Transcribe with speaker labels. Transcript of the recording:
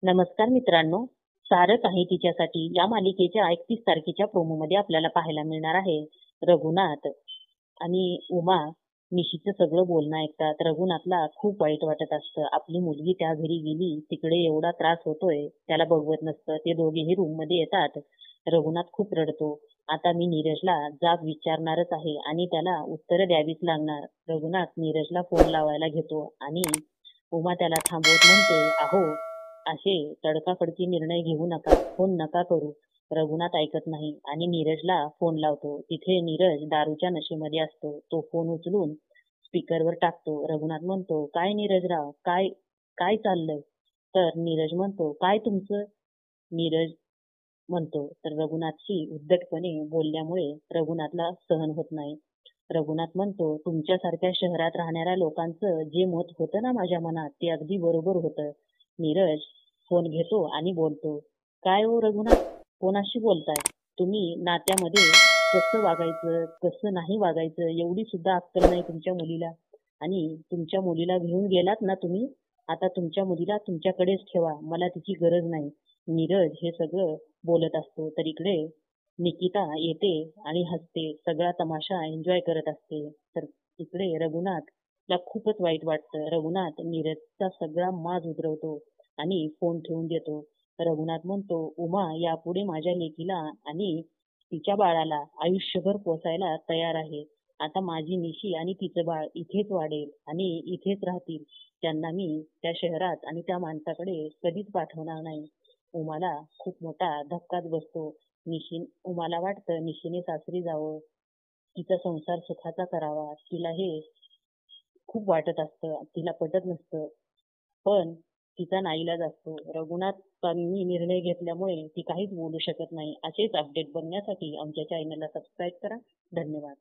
Speaker 1: नमस्कार मित्रांनो, सारं काही तिच्यासाठी या मालिकेच्या 31 तारखेच्या प्रोमोमध्ये आपल्याला पाहायला मिळणार आहे. रघुनाथ आणि उमा निशीचं सगळं बोलणं ऐकतात. रघुनाथला खूप वाईट वाटत असतं. आपली मुलगी त्या घरी गेली, तिकडे एवढा त्रास होतोय, त्याला बघवत नसतं. ते दोघेही रूममध्ये येतात. रघुनाथ खूप रडतो. आता मी नीरजला जाब विचारणारच आहे आणि त्याला उत्तरं द्यावीच लागणार. रघुनाथ नीरजला फोन लावायला घेतो आणि उमा त्याला थांबवत म्हणते, "अहो, असे तडकाफडकी निर्णय घेऊ नका, फोन नका करू." रघुनाथ ऐकत नाही आणि नीरजला फोन लावतो. तिथे नीरज दारूच्या नशेमध्ये असतो. तो फोन उचलून स्पीकरवर टाकतो. रघुनाथ म्हणतो, "काय नीरजराव, काय काय चाललंय?" तर नीरज म्हणतो, "काय तुमचं?" नीरज म्हणतो. तर रघुनाथची उद्धटपणे बोलल्यामुळे रघुनाथला सहन होत नाही. रघुनाथ म्हणतो, "तुमच्यासारख्या शहरात राहणाऱ्या लोकांचं जे मत होतं ना माझ्या मनात, ते अगदी बरोबर होतं." नीरज फोन घेतो आणि बोलतो, "काय हो रघुनाथ, कोणाशी बोलताय? तुम्ही नात्यामध्ये कसं वागायचं, कसं नाही वागायचं एवढी सुद्धा अक्कल नाही तुमच्या मुलीला. आणि तुमच्या मुलीला घेऊन गेलात ना तुम्ही, आता तुमच्या मुलीला तुमच्याकडेच ठेवा. मला तिची गरज नाही." नीरज हे सगळं बोलत असतो. तर इकडे निकिता येते आणि हसते. सगळा तमाशा एन्जॉय करत असते. तर इकडे रघुनाथला खूपच वाईट वाटतं. रघुनाथ नीरजचा सगळा माज उतरवतो आणि फोन ठेवून देतो. रघुनाथ म्हणतो, "उमा यापुढे माझ्या लेकीला आणि तिच्या बाळाला आयुष्यभर पोसायला तयार आहे. आता माझी निशी आणि तिचं बाळ इथेच वाढेल आणि इथेच राहतील. त्यांना मी त्या शहरात आणि त्या माणसाकडे कधीच पाठवणार नाही." उमाला खूप मोठा धक्काच बसतो. उमाला वाटतं निशीने सासरी जावं, तिचा संसार सुखाचा करावा. तिला हे खूप वाटत असतं. तिला पटत नसतं. पण तिचा नाईलाज असतो. रघुनाथांनी निर्णय घेतल्यामुळे ती काहीच बोलू शकत नाही. असेच अपडेट बघण्यासाठी आमच्या चॅनलला सबस्क्राईब करा. धन्यवाद.